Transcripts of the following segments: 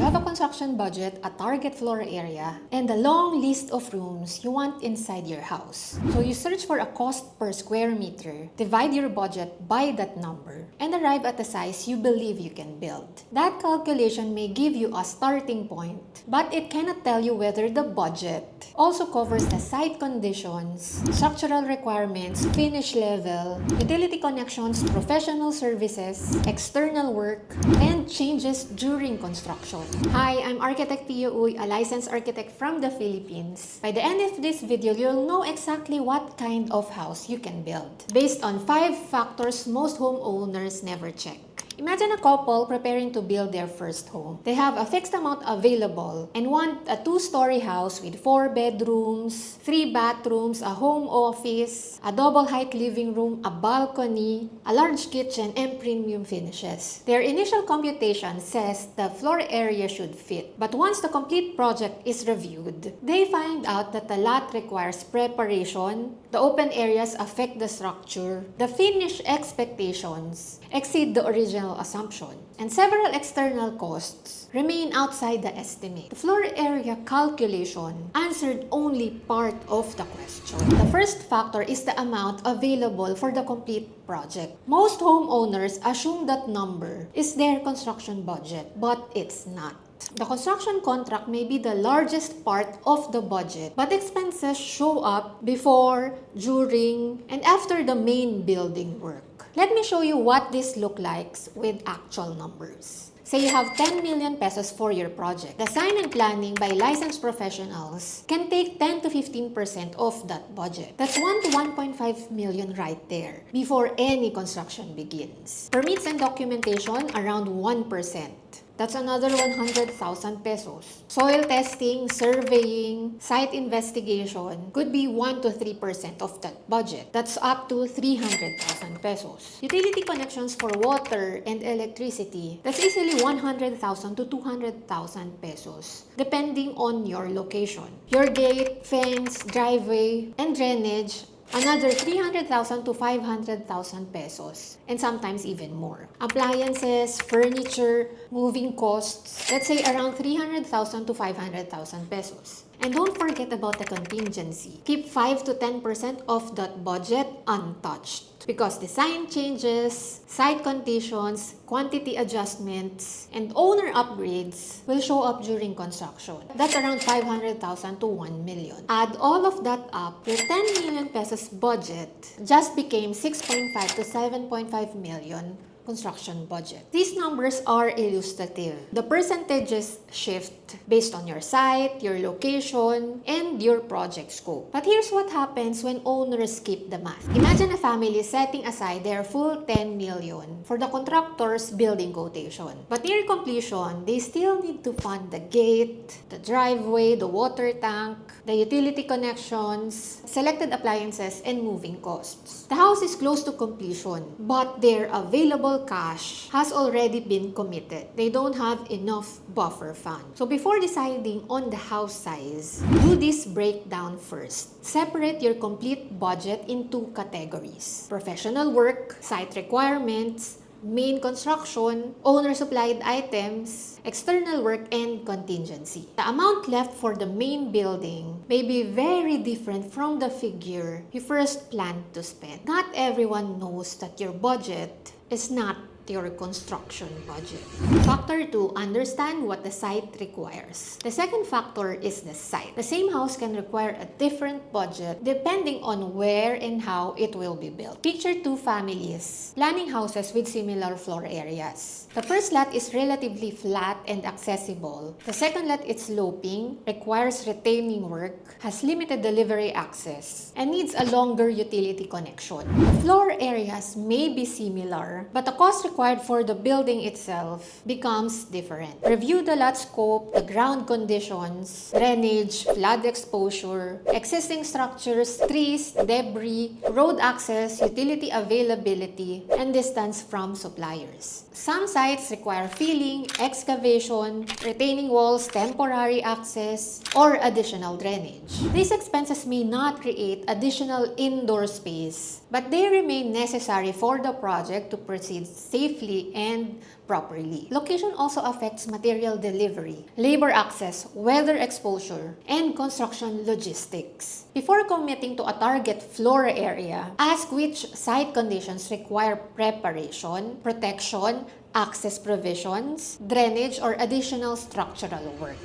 have a construction budget, a target floor area, and a long list of rooms you want inside your house. So you search for a cost per square meter, divide your budget by that number, and arrive at the size you believe you can build. That calculation may give you a starting point, but it cannot tell you whether the budget also covers the site conditions, structural requirements, finish level, utility connections, professional services, external work, and changes during construction. Hi, I'm Architect Pia Uy, a licensed architect from the Philippines. By the end of this video, you'll know exactly what kind of house you can build, based on 5 factors most homeowners never check. Imagine a couple preparing to build their first home. They have a fixed amount available and want a 2-story house with 4 bedrooms, 3 bathrooms, a home office, a double-height living room, a balcony, a large kitchen, and premium finishes. Their initial computation says the floor area should fit. But once the complete project is reviewed, they find out that the lot requires preparation, the open areas affect the structure, the finish expectations exceed the original assumption, and several external costs remain outside the estimate. The floor area calculation answered only part of the question. The first factor is the amount available for the complete project. Most homeowners assume that number is their construction budget, but it's not. The construction contract may be the largest part of the budget, but expenses show up before, during, and after the main building work. Let me show you what this looks like with actual numbers. Say you have 10 million pesos for your project. Design and planning by licensed professionals can take 10 to 15% of that budget. That's 1 to 1.5 million right there before any construction begins. Permits and documentation around 1%. That's another 100,000 pesos. Soil testing, surveying, site investigation could be 1 to 3% of that budget. That's up to 300,000 pesos. Utility connections for water and electricity, that's easily 100,000 to 200,000 pesos, depending on your location. Your gate, fence, driveway, and drainage, another 300,000 to 500,000 pesos, and sometimes even more. Appliances, furniture, moving costs, let's say around 300,000 to 500,000 pesos. And don't forget about the contingency. Keep 5 to 10% of that budget untouched, because design changes, site conditions, quantity adjustments, and owner upgrades will show up during construction. That's around 500,000 to 1 million. Add all of that up, your 10 million pesos budget just became 6.5 to 7.5 million construction budget. These numbers are illustrative. The percentages shift based on your site, your location, and your project scope. But here's what happens when owners skip the math. Imagine a family setting aside their full 10 million for the contractor's building quotation. But near completion, they still need to fund the gate, the driveway, the water tank, the utility connections, selected appliances, and moving costs. The house is close to completion, but their available cash has already been committed. They don't have enough buffer fund. So before deciding on the house size, do this breakdown first. Separate your complete budget into categories: professional work, site requirements, main construction, owner-supplied items, external work, and contingency. The amount left for the main building may be very different from the figure you first planned to spend. Not everyone knows that your budget is not your construction budget. Factor 2, understand what the site requires. The second factor is the site. The same house can require a different budget depending on where and how it will be built. Picture 2 families planning houses with similar floor areas. The first lot is relatively flat and accessible. The second lot is sloping, requires retaining work, has limited delivery access, and needs a longer utility connection. The floor areas may be similar, but the cost required for the building itself becomes different. Review the lot scope, the ground conditions, drainage, flood exposure, existing structures, trees, debris, road access, utility availability, and distance from suppliers. Some sites require filling, excavation, retaining walls, temporary access, or additional drainage. These expenses may not create additional indoor space, but they remain necessary for the project to proceed safely safely and properly. Location also affects material delivery, labor access, weather exposure, and construction logistics. Before committing to a target floor area, ask which site conditions require preparation, protection, access provisions, drainage, or additional structural work.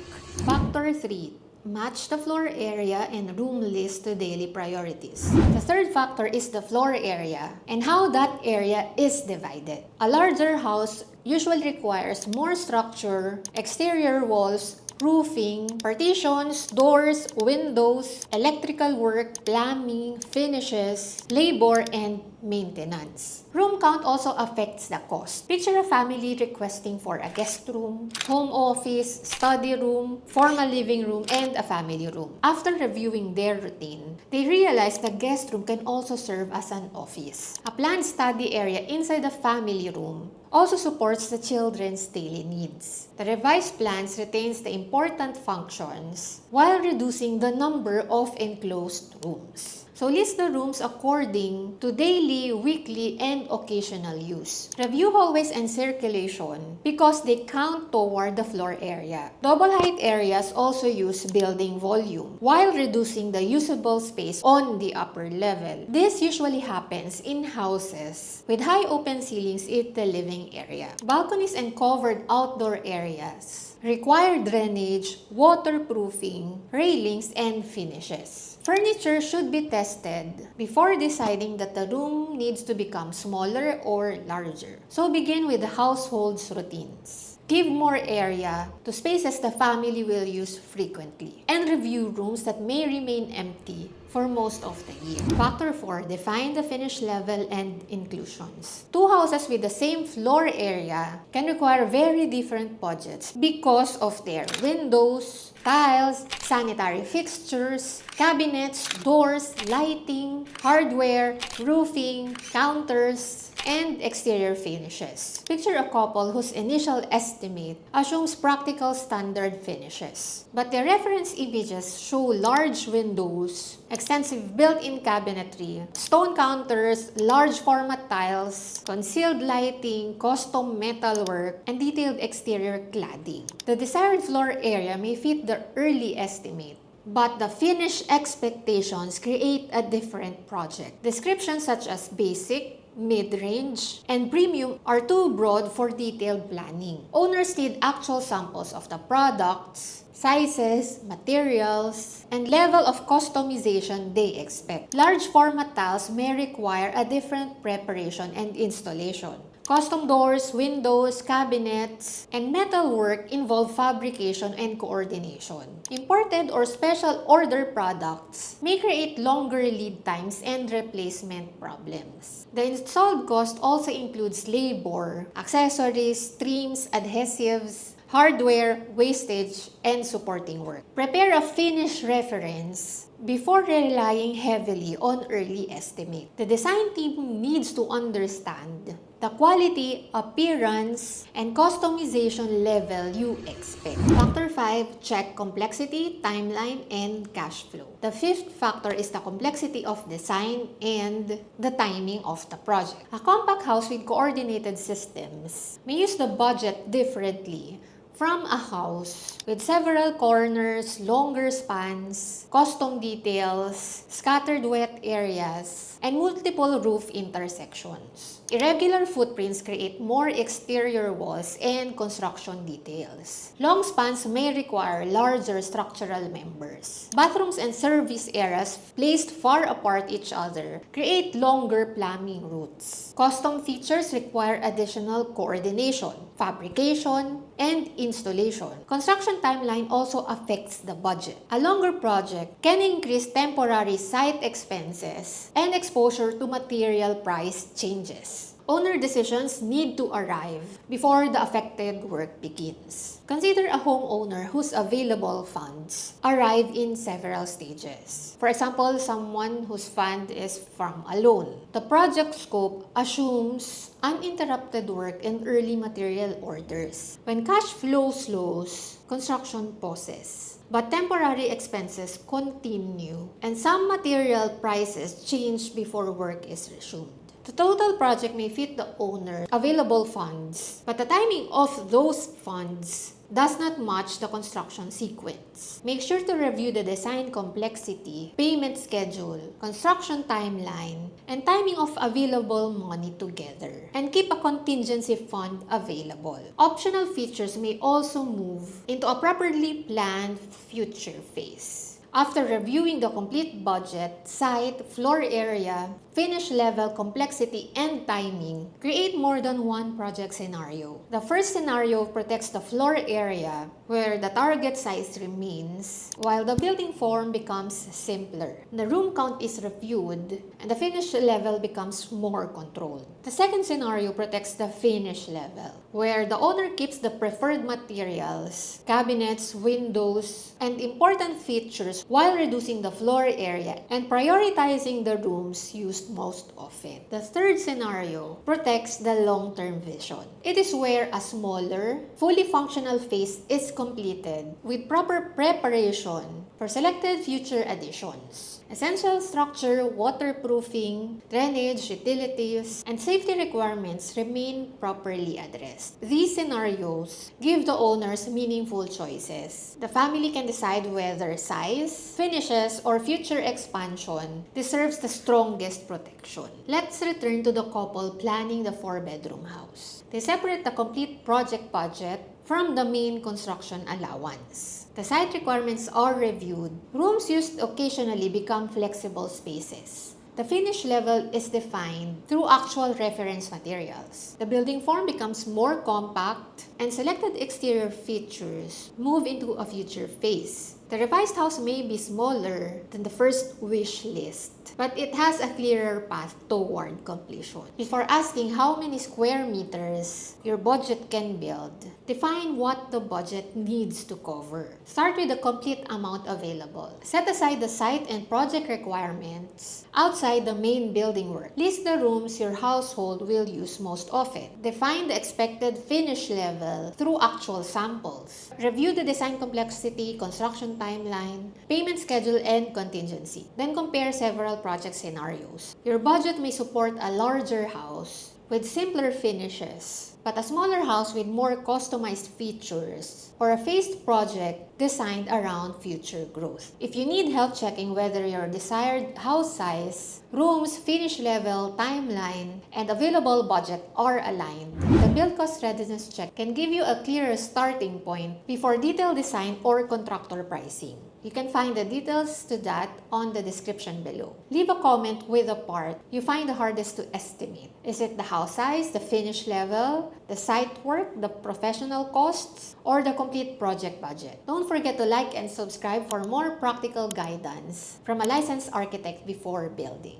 Factor 3. Match the floor area and room list to daily priorities. The third factor is the floor area and how that area is divided. A larger house usually requires more structure, exterior walls, roofing, partitions, doors, windows, electrical work, plumbing, finishes, labor, and maintenance. Room count also affects the cost. Picture a family requesting for a guest room, home office, study room, formal living room, and a family room. After reviewing their routine, they realize the guest room can also serve as an office. A planned study area inside the family room also supports the children's daily needs. The revised plans retains the important functions while reducing the number of enclosed rooms. So list the rooms according to daily, weekly, and occasional use. Review hallways and circulation because they count toward the floor area. Double height areas also use building volume while reducing the usable space on the upper level. This usually happens in houses with high open ceilings in the living area. Balconies and covered outdoor areas require drainage, waterproofing, railings, and finishes. Furniture should be tested before deciding that the room needs to become smaller or larger. So begin with the household's routines. Give more area to spaces the family will use frequently, and review rooms that may remain empty for most of the year. Factor 4. Define the finish level and inclusions. Two houses with the same floor area can require very different budgets because of their windows, tiles, sanitary fixtures, cabinets, doors, lighting, hardware, roofing, counters, and exterior finishes. Picture a couple whose initial estimate assumes practical standard finishes, but their reference images show large windows, extensive built-in cabinetry, stone counters, large format tiles, concealed lighting, custom metalwork, and detailed exterior cladding. The desired floor area may fit the early estimate, but the finished expectations create a different project. Descriptions such as basic, mid-range, and premium are too broad for detailed planning. Owners need actual samples of the products, sizes, materials, and level of customization they expect. Large format tiles may require a different preparation and installation. Custom doors, windows, cabinets, and metalwork involve fabrication and coordination. Imported or special order products may create longer lead times and replacement problems. The installed cost also includes labor, accessories, trims, adhesives, hardware, wastage, and supporting work. Prepare a finished reference before relying heavily on early estimate. The design team needs to understand the quality, appearance, and customization level you expect. Factor 5, check complexity, timeline, and cash flow. The fifth factor is the complexity of design and the timing of the project. A compact house with coordinated systems may use the budget differently from a house with several corners, longer spans, custom details, scattered wet areas, and multiple roof intersections. Irregular footprints create more exterior walls and construction details. Long spans may require larger structural members. Bathrooms and service areas placed far apart each other create longer plumbing routes. Custom features require additional coordination, fabrication, and installation. Construction timeline also affects the budget. A longer project can increase temporary site expenses and exposure to material price changes. Owner decisions need to arrive before the affected work begins. Consider a homeowner whose available funds arrive in several stages. For example, someone whose fund is from a loan. The project scope assumes uninterrupted work and early material orders. When cash flow slows, construction pauses. But temporary expenses continue and some material prices change before work is resumed. The total project may fit the owner available funds, but the timing of those funds does not match the construction sequence. Make sure to review the design complexity, payment schedule, construction timeline, and timing of available money together. And keep a contingency fund available. Optional features may also move into a properly planned future phase. After reviewing the complete budget, site, floor area, finish level, complexity, and timing, create more than one project scenario. The first scenario protects the floor area where the target size remains, while the building form becomes simpler. The room count is reviewed, and the finish level becomes more controlled. The second scenario protects the finish level, where the owner keeps the preferred materials, cabinets, windows, and important features while reducing the floor area and prioritizing the rooms used most often. The third scenario protects the long-term vision. It is where a smaller, fully functional phase is completed with proper preparation for selected future additions. Essential structure, waterproofing, drainage, utilities, and safety requirements remain properly addressed. These scenarios give the owners meaningful choices. The family can decide whether size, finishes, or future expansion deserves the strongest protection. Let's return to the couple planning the 4-bedroom house. They separate the complete project budget from the main construction allowance. The site requirements are reviewed. Rooms used occasionally become flexible spaces. The finish level is defined through actual reference materials. The building form becomes more compact, and selected exterior features move into a future phase. The revised house may be smaller than the first wish list, but it has a clearer path toward completion. Before asking how many square meters your budget can build, define what the budget needs to cover. Start with the complete amount available. Set aside the site and project requirements outside the main building work. List the rooms your household will use most often. Define the expected finish level through actual samples. Review the design complexity, construction timeline, payment schedule, and contingency. Then compare several project scenarios. Your budget may support a larger house with simpler finishes, but a smaller house with more customized features, or a phased project designed around future growth. If you need help checking whether your desired house size, rooms, finish level, timeline, and available budget are aligned, the Build Cost Readiness Check can give you a clearer starting point before detailed design or contractor pricing. You can find the details to that on the description below. Leave a comment with the part you find the hardest to estimate. Is it the house size, the finish level, the site work, the professional costs, or the complete project budget? Don't forget to like and subscribe for more practical guidance from a licensed architect before building.